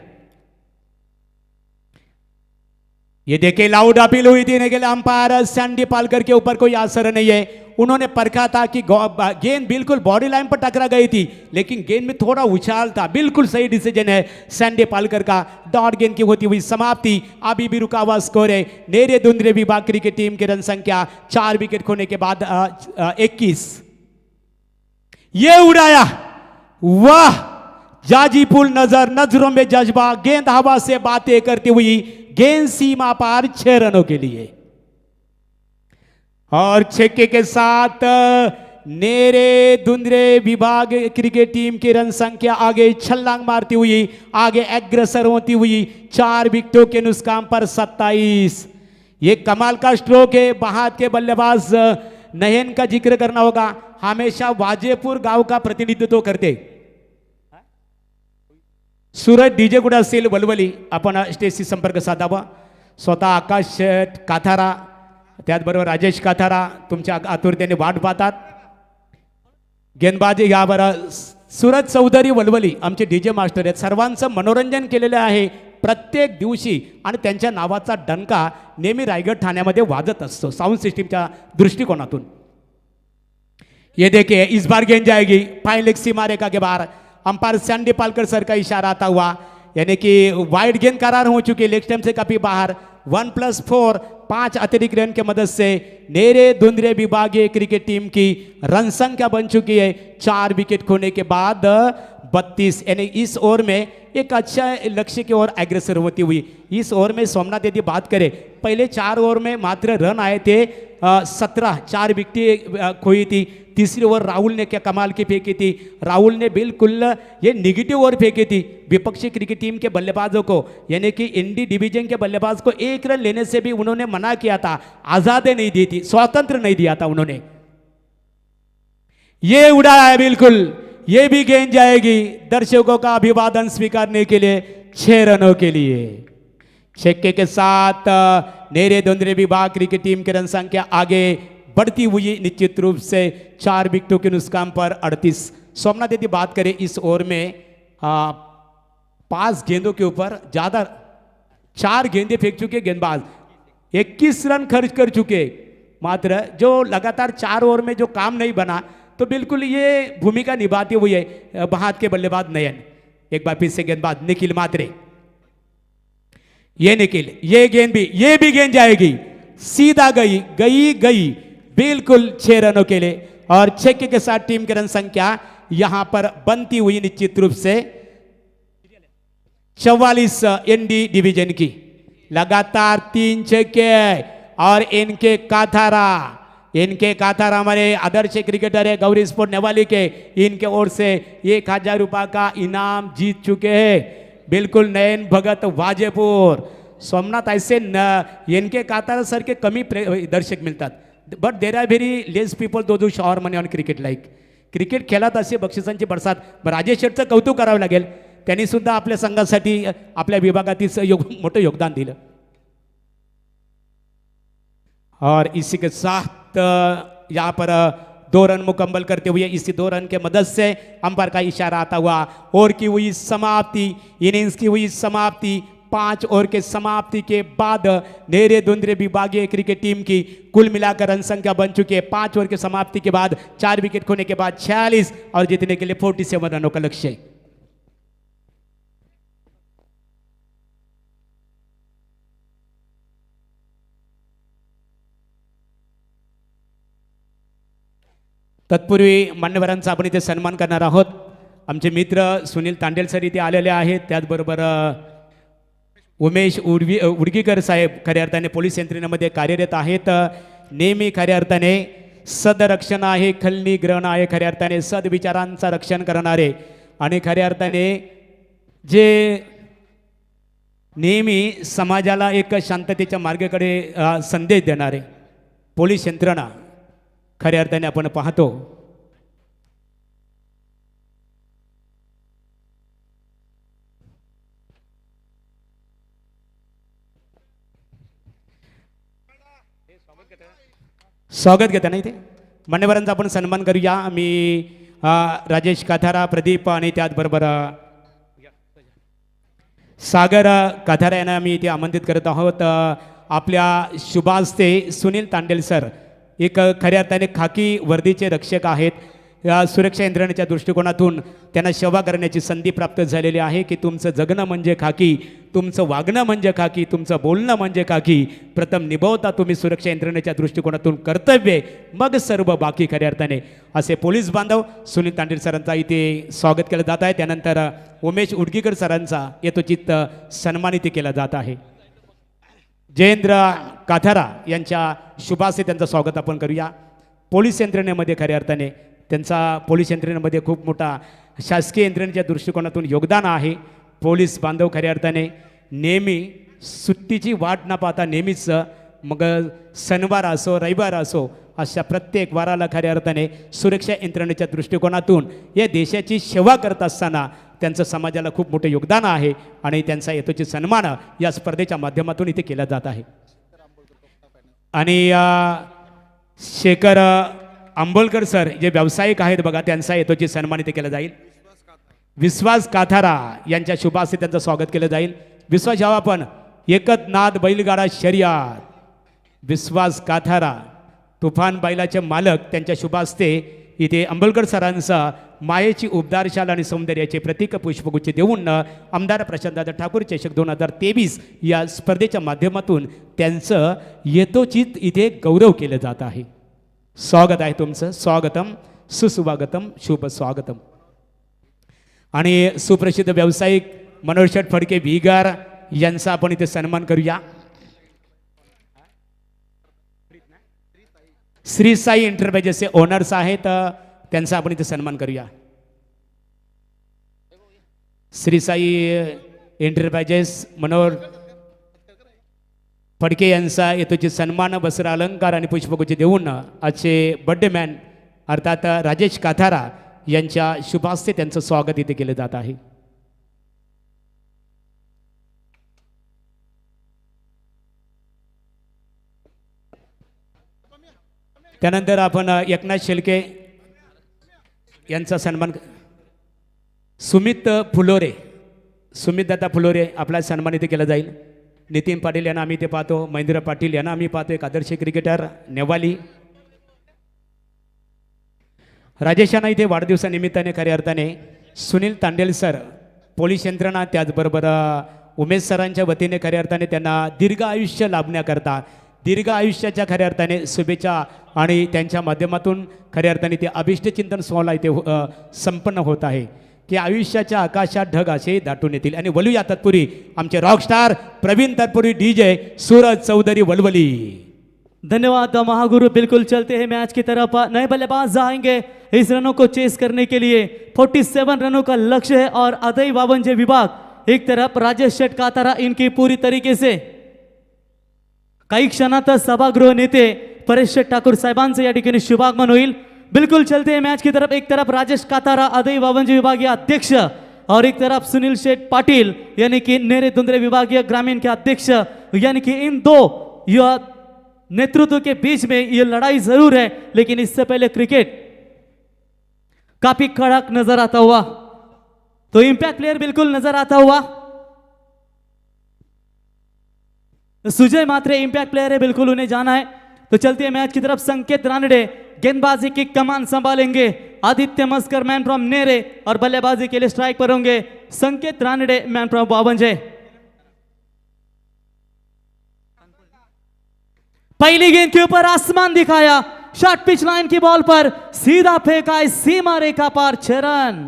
ये देखिए लाउड अपील हुई थी के लिए अंपायर सैंडी पालकर के ऊपर कोई असर नहीं है. उन्होंने परखा था कि गेंद बिल्कुल बॉडी लाइन पर टकरा गई थी लेकिन गेंद में थोड़ा उछाल था. बिल्कुल सही डिसीजन है सैंडी पालकर का. डॉट गेंद की होती हुई समाप्ति. अभी भी रुका हुआ स्कोर है नेरे दुंदरे विभाग क्रिकेट टीम की रन संख्या 4 विकेट खोने के बाद 21. ये उड़ाया, वाह जाजीपुल नजर, नजरों में जज्बा, गेंद हवा से बातें करती हुई गेंद सीमा पार 6 रनों के लिए. और छक्के के साथ नेरे दुंदरे विभाग क्रिकेट टीम की रन संख्या आगे छलांग मारती हुई, आगे अग्रसर होती हुई 4 विकेटों के नुकसान पर 27. ये कमाल का स्ट्रोक है. बहाद के बल्लेबाज नयन का जिक्र करना होगा. हमेशा वाजेपुर गांव का प्रतिनिधित्व करते. सूरज डीजे गुडा असेल वलवली, आपण स्टेजशी संपर्क साधावा. स्वतः आकाश काथारा, त्याचबरोबर राजेश काथारा तुमच्या आतुरतेने वाट पाहतात. गेंदबाजी यावर सूरज चौधरी वलवली आमचे डीजे मास्टर आहेत. सर्वांचं मनोरंजन केलेलं आहे प्रत्येक दिवशी आणि त्यांच्या नावाचा डंका नेहमी रायगड ठाण्यामध्ये वाजत असतो साऊंड सिस्टीमच्या दृष्टिकोनातून. ये देखिए इस बार गेंद जाएगी फाइन लेग सीमा रेखा के बाहर. अंपायर सैंडी पालकर सर का इशारा आता हुआ, यानी कि वाइड गेंद करार हो चुकी है, लेग स्टंप से काफी बाहर. 1+4 5 अतिरिक्त रन के मदद से नेरे दुंदरे विभागीय क्रिकेट टीम की रन संख्या बन चुकी है 4 विकेट खोने के बाद 32. यानी इस ओवर में एक अच्छा लक्ष्य की ओर अग्रसर होती हुई. इस ओवर में सोमनाथ यदि बात करें पहले 4 ओवर में मात्र रन आए थे 17, 4 विकेटें खोई थी. तीसरी ओवर राहुल ने क्या कमाल की फेंकी थी. राहुल ने बिल्कुल ये निगेटिव ओवर फेंकी थी विपक्षी क्रिकेट टीम के बल्लेबाजों को, यानी कि इंडी डिवीजन के बल्लेबाज को 1 रन लेने से भी उन्होंने मना किया था, आजादी नहीं दी थी, स्वतंत्र नहीं दिया था उन्होंने. ये उड़ाया है बिल्कुल, ये भी गेंद जाएगी दर्शकों का अभिवादन स्वीकारने के लिए 6 रनों के लिए. छक्के के साथ नेरे दुंदरे विभाग क्रिकेट टीम की रन संख्या आगे बढ़ती हुई निश्चित रूप से 4 विकेटों के नुकसान पर 38. सोमनाथ यदि बात करें इस ओवर में 5 गेंदों के ऊपर ज्यादा 4 गेंदें फेंक चुके गेंदबाज. 21 रन खर्च कर चुके, मात्र जो लगातार 4 ओवर में जो काम नहीं बना, तो बिल्कुल ये भूमिका निभाते हुए बहात के बल्लेबाज नयन। एक बार फिर से गेंदबाज निखिल मात्रे, ये निखिल, ये भी गेंद जाएगी, सीधा गई गई गई, बिल्कुल 6 रनों के लिए, और 6 के साथ टीम की रन संख्या यहां पर बनती हुई निश्चित रूप से 44 एनडी डिवीजन की। लगातार 3 छक्के, और इनके काथारा हमारे आदर्श क्रिकेटर है गौरी स्पोर्ट नेवाली के, इनके ओर से 1000 रुपये का इनाम जीत चुके हैं बिल्कुल नयन भगत वाजेपुर। सोमनाथ, ऐसे इनके कातारा सर के कमी दर्शक मिळतात, but there are very less people though do shower money on cricket like. Cricket खेळात असे बक्षिसांची बरसात. राजेश शेठचं कौतुक करावं लागेल, त्यांनी सुद्धा आपल्या संघासाठी आपल्या विभागातील मोठं योगदान दिलं. और इसी के साथ यहाँ पर 2 रन मुकम्मल करते हुए इसी 2 रन के मदद से अंपायर का इशारा आता हुआ ओवर की हुई समाप्ति, इनिंग्स की हुई समाप्ति. 5 ओवर के समाप्ति के बाद नेरे दुंदरे विभागीय क्रिकेट टीम की कुल मिलाकर रन संख्या बन चुकी है 5 ओवर के समाप्ति के बाद 4 विकेट खोने के बाद 46 और जीतने के लिए 47 रनों का लक्ष्य है. तत्पूर्वी मान्यवरांचा आपण इथे सन्मान करणार आहोत. आमचे मित्र सुनील तांडेल सर इथे आलेले आहेत, त्याचबरोबर उमेश उडगीकर साहेब खऱ्या अर्थाने पोलीस यंत्रणेमध्ये कार्यरत आहेत. नेहमी खऱ्या अर्थाने सदरक्षण आहे, खलनी ग्रहण आहे, खऱ्या अर्थाने सद्विचारांचा रक्षण करणारे आणि खऱ्या अर्थाने जे नेहमी समाजाला एक शांततेच्या मार्गाकडे संदेश देणारे पोलीस यंत्रणा खऱ्या अर्थाने आपण पाहतो. स्वागत घेता नाही ते मान्यवरांचा आपण सन्मान करूया. मी राजेश काथारा, प्रदीप आणि त्याचबरोबर सागर काथारा यांना मी इथे आमंत्रित करत आहोत. आपल्या शुभास्ते सुनील तांडेल सर एक खऱ्या अर्थाने खाकी वर्दीचे रक्षक आहेत. सुरक्षा यंत्रणेच्या दृष्टिकोनातून त्यांना सेवा करण्याची संधी प्राप्त झालेली आहे की तुमचं जगणं म्हणजे खाकी, तुमचं वागणं म्हणजे खाकी, तुमचं बोलणं म्हणजे खाकी. प्रथम निभवता तुम्ही सुरक्षा यंत्रणेच्या दृष्टिकोनातून कर्तव्य, मग सर्व बाकी खऱ्या अर्थाने. असे पोलीस बांधव सुनील तांडेल सरांचा इथे स्वागत केलं जात आहे. त्यानंतर उमेश उडगीकर सरांचा यथोचित सन्मानित केला जात आहे. जयेंद्र काथारा यांच्या शुभासे त्यांचं स्वागत आपण करूया. पोलीस यंत्रणेमध्ये खऱ्या अर्थाने त्यांचा पोलीस यंत्रणेमध्ये खूप मोठा शासकीय यंत्रणेच्या दृष्टिकोनातून योगदान आहे. पोलीस बांधव खऱ्या अर्थाने नेहमी सुट्टीची वाट न पाहता नेहमीच मग शनिवार असो रविवार असो अशा प्रत्येक वाराला खऱ्या अर्थाने सुरक्षा यंत्रणेच्या दृष्टिकोनातून या देशाची सेवा करत असताना त्यांचं समाजाला खूप मोठं योगदान आहे आणि त्यांचा यथोचित सन्मान या स्पर्धेच्या माध्यमातून इथे केला जात आहे. आणि शेखर आंबोलकर सर जे व्यावसायिक आहेत बघा, त्यांचा यथोचित सन्मान इथे केला जाईल. विश्वास काथारा यांच्या शुभास्ते त्यांचं स्वागत केलं जाईल. विश्वास जेव्हा आपण एकनाथ बैलगाडा शर्यत, विश्वास काथारा तुफान बैलाचे मालक, त्यांच्या शुभास्ते इथे आंबोलकर सरांचा मायेची उबदारशाल आणि सौंदर्याचे प्रतीक पुष्पगुच्छ देऊन आमदार प्रशांतदादा ठाकूर चषक 2023 या स्पर्धेच्या माध्यमातून त्यांचं यथोचित इथे गौरव केलं जात आहे. स्वागत आहे तुमचं, स्वागतम, सुस्वागतम, शुभ स्वागतम. आणि सुप्रसिद्ध व्यावसायिक मनोहर शेठ फडके भिगार यांचा आपण इथे सन्मान करूया. श्री साई एंटरप्राइजेसचे ओनर्स आहेत, त्यांचा आपण इथे सन्मान करूया. श्री साई एंटरप्राइजेस मनोहर फडके यांचा यथोचित सन्मान, वस्त्र अलंकार आणि पुष्पगुच्छ देऊन आजचे बर्थडे मॅन अर्थात राजेश काथारा यांच्या शुभास्ते त्यांचं स्वागत इथे केलं जात आहे. त्यानंतर आपण एकनाथ शेळके यांचा सन्मान, सुमित फुलोरे, सुमित दादा फुलोरे आपला सन्मान इथे केला जाईल. नितीन पाटील यांना आम्ही ते पाहतो, महेंद्र पाटील यांना आम्ही पाहतो, एक आदर्श क्रिकेटर नेवाली. राजेश यांना इथे वाढदिवसानिमित्ताने खऱ्या अर्थाने सुनील तांडेल सर, पोलीस यंत्रणा, त्याचबरोबर उमेश सरांच्या वतीने खऱ्या अर्थाने त्यांना दीर्घ आयुष्य लाभण्याकरता दीर्घ आयुष्याच्या खऱ्या अर्थाने शुभेच्छा आणि त्यांच्या माध्यमातून खऱ्या अर्थाने ते अभिष्ट चिंतन सोहळा इथे संपन्न होत आहे की आयुष्याच्या आकाशात ढग असे दाटून येतील. आणि वलूया तत्पुरी आमचे रॉकस्टार प्रवीण तत्पुरी DJ सूरज चौधरी वलवली. धन्यवाद महागुरु. बिल्कुल चलते हैं मैच की तरफ. नए बल्लेबाज जाएंगे इस रनों को चेस करने के लिए. 47 रनों का लक्ष्य है और अदय वावंजे विभाग एक तरफ, राजेश शेट कातारा इनकी पूरी तरीके से. काही क्षणातच सभागृह नेते परेश शेट ठाकूर साहेबांचं या ठिकाणी शुभागमन होईल. बिल्कुल चलते हैं मैच की तरफ. एक तरफ राजेश कातारा अदय वावंजे विभागीय अध्यक्ष और एक तरफ सुनील शेठ पाटिल यानी कि नेरे दुंदरे विभागीय ग्रामीण के अध्यक्ष, यानी कि इन दो यह नेतृत्व के बीच में यह लड़ाई जरूर है, लेकिन इससे पहले क्रिकेट काफी कड़क नजर आता हुआ. तो इंपैक्ट प्लेयर बिल्कुल नजर आता हुआ. सुजय मात्रे इंपैक्ट प्लेयर है, बिल्कुल उन्हें जाना है. तो चलते हैं मैच की तरफ. संकेत रानडे गेंदबाजी की कमान संभालेंगे. आदित्य मस्कर मैन फ्रॉम नेरे और बल्लेबाजी के लिए स्ट्राइक पर होंगे संकेत रानडे मैन फ्रॉम वावंजे. पहली गेंद के ऊपर आसमान दिखाया, शॉर्ट पिच लाइन की बॉल पर सीधा फेंका, सीमा रेखा पार 6 रन.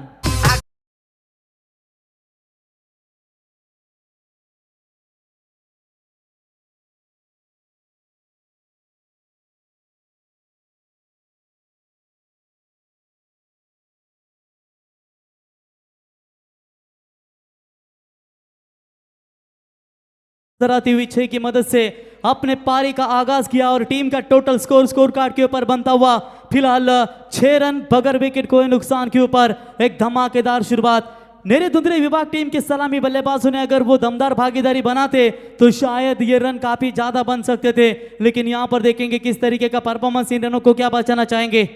जरा टीवी 6 की मदद से अपने पारी का आगाज किया और टीम का टोटल स्कोर कार्ड के ऊपर बनता हुआ फिलहाल 6 रन बगैर विकेट कोई नुकसान के ऊपर एक धमाकेदार शुरुआत. नेरे दुंदरे विभाग टीम के सलामी बल्लेबाजों ने अगर वो दमदार भागीदारी बनाते तो शायद ये रन काफी ज्यादा बन सकते थे, लेकिन यहां पर देखेंगे किस तरीके का परफॉर्मेंस, इन रनों को क्या बचाना चाहेंगे.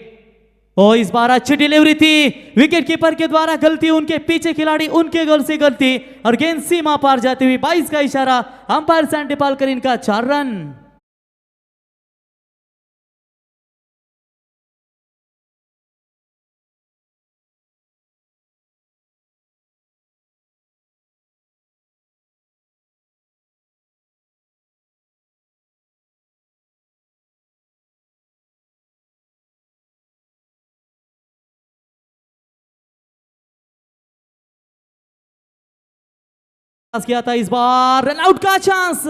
और इस बार अच्छी डिलीवरी थी, विकेट कीपर के द्वारा गलती, उनके पीछे खिलाड़ी उनके गोल से गलती और गेंद सीमा पार जाती हुई 22 का इशारा अंपायर सैंटी पालकर इनका 4 रन. किया था इस बार, रन आउट का चांस,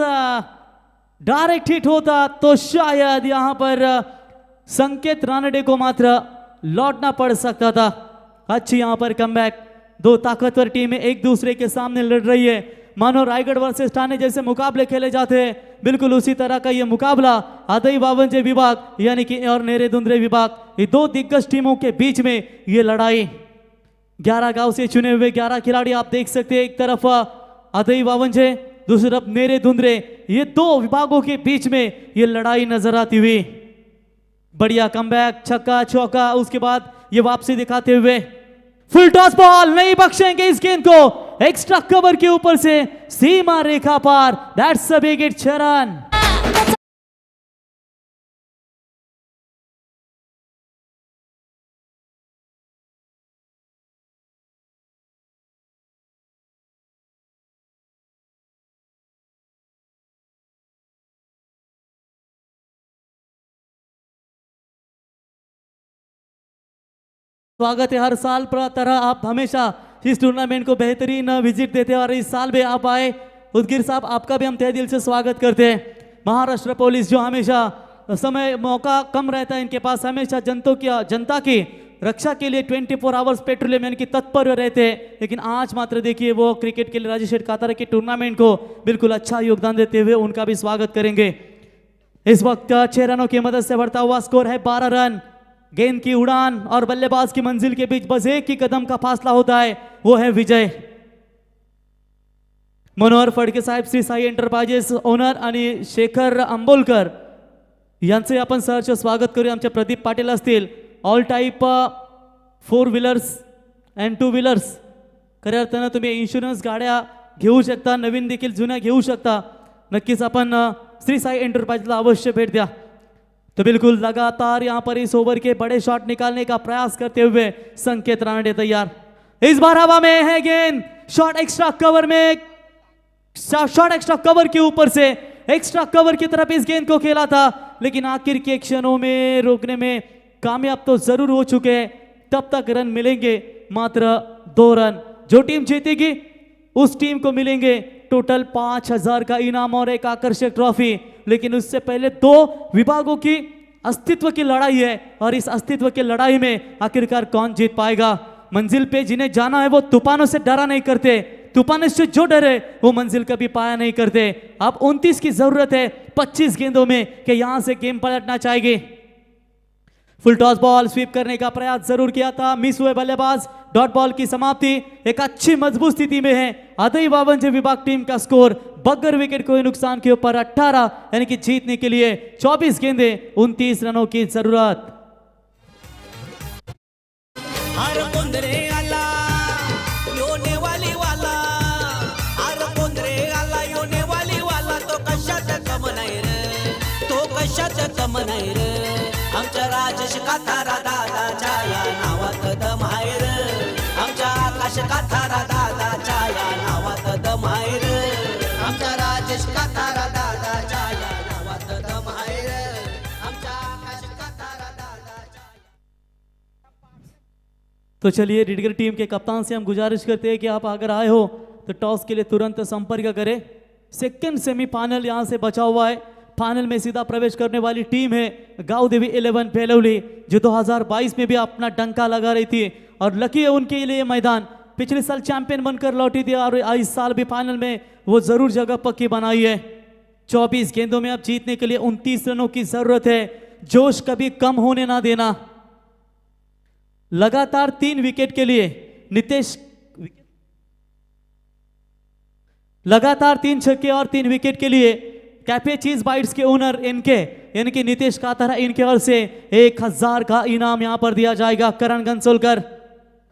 डायरेक्ट हिट होता तो शायद यहां पर संकेत रानडे को मात्र लौटना पड़ सकता था. अच्छी यहां पर कमबैक. दो ताकतवर टीमें एक दूसरे के सामने लड़ रही है, मानो रायगढ़ वर्सेस ठाणे जैसे मुकाबले खेले जाते हैं, बिल्कुल उसी तरह का यह मुकाबला अदय वावंजे विभाग यानी कि और नेरे दुंदरे विभाग, ये दो दिग्गज टीमों के बीच में ये लड़ाई. 11 गांव से चुने हुए 11 खिलाड़ी आप देख सकते हैं. एक तरफ अदय वावंजे, दूसरी तरफ नेरे दुंदरे, ये दो विभागों के बीच में ये लड़ाई नजर आती हुई. बढ़िया कमबैक, छक्का चौका, उसके बाद ये वापसी दिखाते हुए फुल टॉस बॉल, नहीं बख्शेंगे इस गेंद को, एक्स्ट्रा कवर के ऊपर से सीमा रेखा पार, that's a big hit, 6 run. स्वागत है हर साल पर तरह आप हमेशा इस टूर्नामेंट को बेहतरीन विजिट देते हैं और इस साल भी आप आए. उदगिर साहब, आपका भी हम तहे दिल से स्वागत करते हैं. महाराष्ट्र पुलिस जो हमेशा समय मौका कम रहता है इनके पास, हमेशा जनता की रक्षा के लिए 24 आवर्स पेट्रोलियम यानी कि तत्पर रहते हैं, लेकिन आज मात्र देखिए वो क्रिकेट के लिए राजेश शेठ कातारा के टूर्नामेंट को बिल्कुल अच्छा योगदान देते हुए उनका भी स्वागत करेंगे. इस वक्त 6 रनों की मदद से बढ़ता हुआ स्कोर है 12 रन. गेंद की उड़ान और बल्लेबाज की मंजिल के बीच बस एक ही कदम का फासला होता है, वो है विजय. मनोहर फडके साहेब, श्री साई एंटरप्राइजेस ओनर आणि शेखर आंबोलकर यांचे आपण सहर्ष स्वागत करूया. आमचे प्रदीप पाटील असतील, all type 4 wheelers and 2 wheelers, खऱ्या अर्थानं तुम्ही इन्शुरन्स गाड्या घेऊ शकता, नवीन देखील जुन्या घेऊ शकता. नक्कीच आपण श्री साई एंटरप्राइजला अवश्य भेट द्या. तो बिल्कुल लगातार यहाँ पर इस ओवर के बड़े शॉट निकालने का प्रयास करते हुए संकेत रानडे तैयार. इस बार हवा में है गेंद, शॉट एक्स्ट्रा कवर में, शॉट एक्स्ट्रा कवर के ऊपर से एक्स्ट्रा कवर की तरफ इस गेंद को खेला था, लेकिन आखिर के क्षणों में रोकने में कामयाब तो जरूर हो चुके हैं. तब तक रन मिलेंगे मात्र 2 रन. जो टीम जीतेगी उस टीम को मिलेंगे टोटल 5,000 का इनाम और एक आकर्षक ट्रॉफी. लेकिन उससे पहले 2 विभागों की अस्तित्व की लड़ाई है और इस अस्तित्व की लड़ाई में आखिरकार कौन जीत पाएगा. मंजिल पे जिन्हें जाना है वो तूफानों से डरा नहीं करते, तूफानों से जो डरे वो मंजिल कभी पाया नहीं करते. अब 29 की जरूरत है 25 गेंदों में कि यहां से गेम पलटना चाहिए. फुल टॉस बॉल स्वीप करने का प्रयास जरूर किया था, मिस हुए बल्लेबाज. डॉट बॉल की समाप्ति. एक अच्छी मजबूत स्थिति में है आदई 52 विभाग टीम का स्कोर. बगैर विकेट कोई नुकसान के ऊपर 18, यानी कि जीतने के लिए 24 गेंदें 29 रनों की जरूरत. हर बोंदरे आला योने वाली वाला, हर बोंदरे आला योने वाली वाला. तो कशाचा कम नाही रे, तो कशाचा कम नाही रे. आमच्या राजेश काथारा दादाच्या या नावात दम आहे रे. आमच्या आकाश काथारा दादाच्या या नावात दम आहे रे. आमच्या राजेश काथारा दादाच्या या नावात दम आहे रे. आमच्या आकाश काथारा दादाच्या. तो चलिए रिडगर टीम के कप्तान से हम गुजारिश करते हैं कि आप अगर आए हो तो टॉस के लिए तुरंत संपर्क करें. सेकंड सेमीफाइनल यहां से बचा हुआ है. फाइनल में सीधा प्रवेश करने वाली टीम है गांव देवी 11 बेलवली, जो 2022 में भी अपना डंका लगा रही थी और लकी है उनके लिए मैदान. पिछले साल चैंपियन बनकर लौटी थी और इस साल भी फाइनल में वो जरूर जगह पक्की बनाई है. 24 गेंदों में अब जीतने के लिए 29 रनों की जरूरत है. जोश कभी कम होने ना देना. लगातार 3 विकेट के लिए नितेश, लगातार 3 छक्के और 3 विकेट के लिए कैफे चीज बाइट्स के ओनर इनके यानी कि नितेश काथारा, इनके ओर से 1,000 का इनाम यहां पर दिया जाएगा. करण गंसोलकर.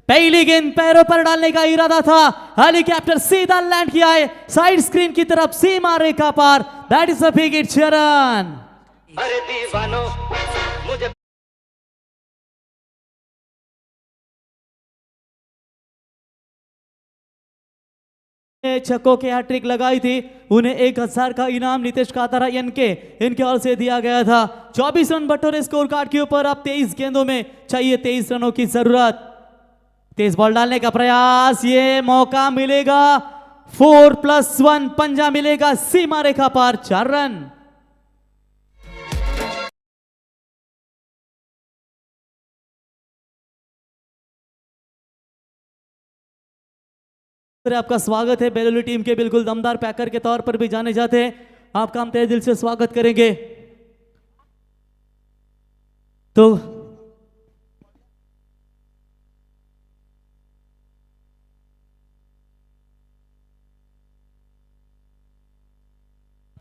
पहली गेंद पैरों पर डालने का इरादा था, हेलीकॉप्टर सीधा लैंड किया है साइड स्क्रीन की तरफ, सीमा रेखा पार. That is a big hit. चरण अरे दीवानो मुझे छक्कों के हैट्रिक लगाई थी, उन्हें 1,000 का इनाम नितेश काथारा इनके ओर से दिया गया था. 24 रन बटोरे स्कोर कार्ड के ऊपर. अब 23 गेंदों में चाहिए 23 रनों की जरूरत. तेज बॉल डालने का प्रयास, ये मौका मिलेगा. 4+1 पंजा मिलेगा, सीमा रेखा पार. 4 रन. आपका स्वागत है बेलवली टीम के बिल्कुल दमदार पैकर के तौर पर भी जाने जाते हैं. आपका हम तहे दिल से स्वागत करेंगे. तो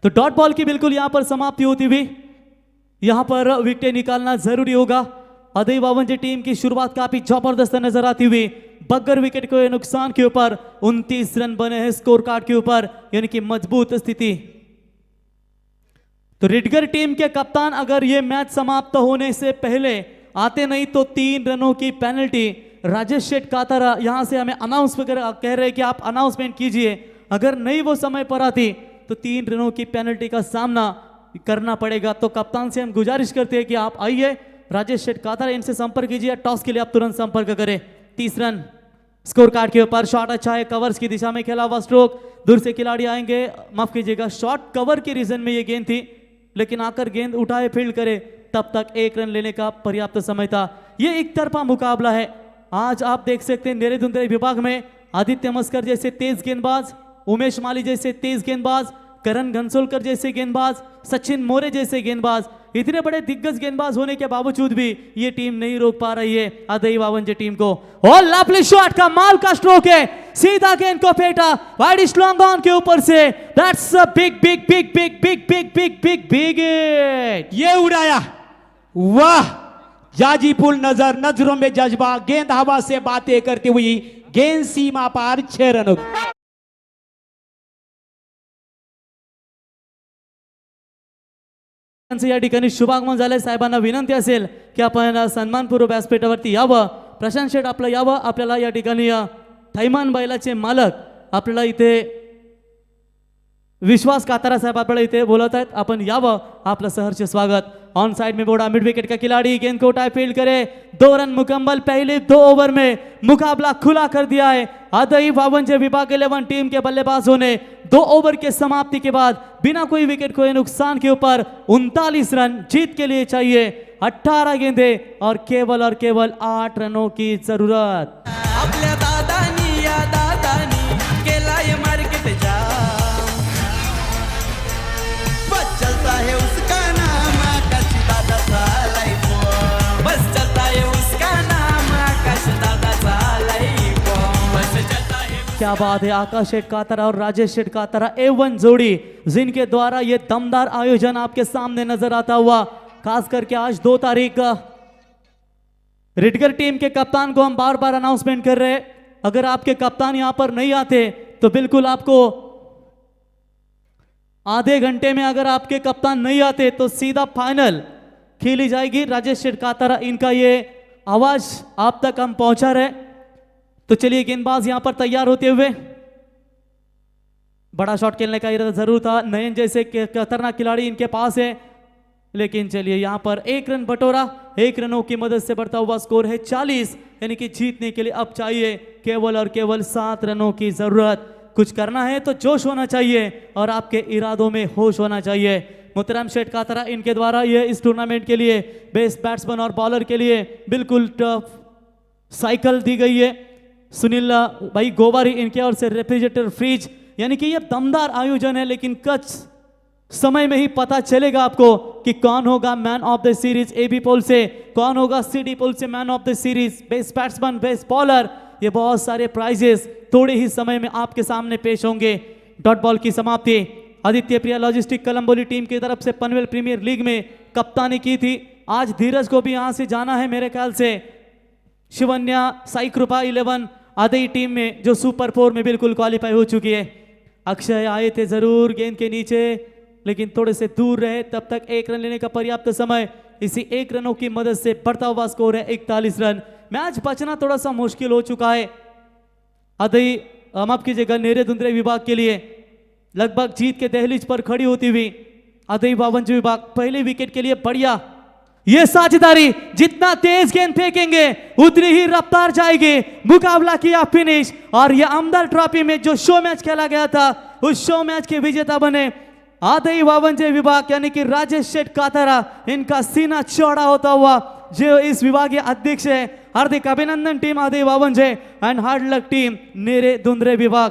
डॉट बॉल की बिल्कुल यहां पर समाप्ति होती हुई यहां पर विकेट निकालना जरूरी होगा. अदई 52 टीम की शुरुआत काफी जबरदस्त नजर आती हुई. बगैर विकेट को नुकसान के ऊपर 29 रन बने हैं स्कोर कार्ड के ऊपर, यानी कि मजबूत स्थिति. तो रिडगर टीम के कप्तान अगर ये मैच समाप्त होने से पहले आते नहीं तो 3 रनों की पेनल्टी. राजेश शेठ काथारा यहां से हमें अनाउंस कह रहे हैं कि आप अनाउंसमेंट कीजिए. अगर नहीं वो समय पर आती तो 3 रनों की पेनल्टी का सामना करना पड़ेगा. तो कप्तान से हम गुजारिश करते हैं कि आप आइए, राजेश शेठ काथारा इनसे संपर्क कीजिए. टॉस के लिए आप तुरंत संपर्क करें. 30 रन स्कोर कार्ड के ऊपर. शॉट अच्छा है, कवर्स की दिशा में खेला हुआ स्ट्रोक. दूर से खिलाड़ी आएंगे, माफ कीजिएगा, शॉट कवर की रीजन में ये गेंद थी, लेकिन आकर गेंद उठाए फील्ड करे तब तक 1 रन लेने का पर्याप्त समय था. ये एक तरफा मुकाबला है. आज आप देख सकते हैं नेरे धुंधरे विभाग में आदित्य मस्कर जैसे तेज गेंदबाज, उमेश माली जैसे तेज गेंदबाज, करण घनसोलकर जैसे गेंदबाज, सचिन मोरे जैसे गेंदबाज, इतने बड़े दिग्गज गेंदबाज होने के बावजूद भी ये टीम नहीं रोक पा रही है अदई 52 टीम को. और लवली शॉट का माल का स्ट्रोक है, सीधा गेंद को फेंटा वाइड स्लॉन्ग ऑन के ऊपर से. That's a big big big big big big big big big hit. ये उड़ाया, वाह. जाजीपुर नजरों में जज्बा, गेंद हवा से बातें करती हुई, गेंद सीमा पार. 6 रनों त्यांचं या ठिकाणी शुभागमन झालंय. साहेबांना विनंती असेल की आपण सन्मानपूर्व व्यासपीठावरती यावं. प्रशांत शेठ आपलं यावं. आपल्याला या ठिकाणी थैमान बैलाचे मालक आपल्याला इथे विश्वास कातारा साहब आपल्याला इथे बोलत आहेत. आपण यावं. आपलं सहर्ष स्वागत. ऑन साइड में बोड़ा मिड विकेट का खिलाड़ी गेंद को उठाए फील्ड करे. 2 रन मुकम्मल. पहले 2 ओवर में मुकाबला खुला कर दिया है. आदई 52 विभाग 11 टीम के बल्लेबाजों ने 2 ओवर के समाप्ति के बाद बिना कोई विकेट को नुकसान के ऊपर 39 रन जीत के लिए चाहिए. 18 गेंदे और केवल 8 रनों की जरूरत. आपल्या दादानी या दादानी केलाय मार्केट जाम. बस चलता है उसका नाम आकाश दादाचा लाईफ. बस चलता है उसका नाम आकाश दादाचा लाईफ. बस चलता है क्या बात है. आकाश शेठ कातरा और राजेश शेठ कातरा A1 जोड़ी जिनके द्वारा ये दमदार आयोजन आपके सामने नजर आता हुआ. खास करके आज 2 तारीख रिटगर टीम के कप्तान को हम बार बार अनाउंसमेंट कर रहे हैं. अगर आपके कप्तान यहां पर नहीं आते तो बिल्कुल आपको आधे घंटे में, अगर आपके कप्तान नहीं आते तो सीधा फाइनल खेली जाएगी. राजेश शेठ कातारा इनका ये आवाज आप तक हम पहुंचा रहे. तो चलिए गेंदबाज यहां पर तैयार होते हुए. बड़ा शॉट खेलने का इरादा जरूर था. नयन जैसे खतरनाक खिलाड़ी इनके पास है, लेकिन चलिए यहां पर 1 रन बटोरा. 1 रनों की मदद से बढ़ता हुआ स्कोर है 40. यानी कि जीतने के लिए अब चाहिए केवल 7 रनों की जरूरत. कुछ करना है तो जोश होना चाहिए और आपके इरादों में होश होना चाहिए. मुहतरम शेठ कातरा इनके द्वारा ये इस टूर्नामेंट के लिए बेस्ट बैट्समैन और बॉलर के लिए बिल्कुल टफ साइकिल दी गई है. सुनील भाई गोवारी इनके ओर से रेफ्रिजरेटर फ्रिज. यानी कि ये दमदार आयोजन है, लेकिन कुछ समय में ही पता चलेगा आपको कि कौन होगा man of the series AB पोल से, कौन होगा CD पोल से man of the series, best batsman, best bowler. ये बहुत सारे प्राइजेस थोड़े ही समय में आपके सामने पेश होंगे. डॉट बॉल की समाप्ति. आदित्य प्रिया लॉजिस्टिक कलंबोली टीम की तरफ से पनवेल प्रीमियर लीग में कप्तानी की थी. आज धीरज को भी यहां से जाना है मेरे ख्याल से. शिवन्या साई कृपा 11 आदई टीम में जो सुपर 4 में बिल्कुल क्वालिफाई हो चुकी है. अक्षय आए थे जरूर गेंद के नीचे, लेकिन थोड़े से दूर रहे. तब तक 1 रन लेने का पर्याप्त समय. इसी 1 रनों की मदद से बढ़ता हुआ स्कोर है 41 रन. मैच बचना थोड़ा सा मुश्किल हो चुका है. अदई माफ कीजिएगा नेरे दुंदरे विभाग के लिए लगभग जीत के दहलीज पर खड़ी होती हुई अदई 52 विभाग पहले विकेट के लिए बढ़िया. ये साझेदारी, जितना तेज गेंद फेंकेंगे उतनी ही रफ्तार जाएगी. मुकाबला किया फिनिश. और ये अमदार ट्रॉफी में जो शो मैच खेला गया था उस शो मैच के विजेता बने आदई 52 विभाग यानी कि राजेश शेठ कातारा. इनका सीना चौड़ा होता हुआ जो इस विभागीय अध्यक्ष है. हार्दिक अभिनंदन team Aadai 52 and hard luck team Nere Dundare विभाग.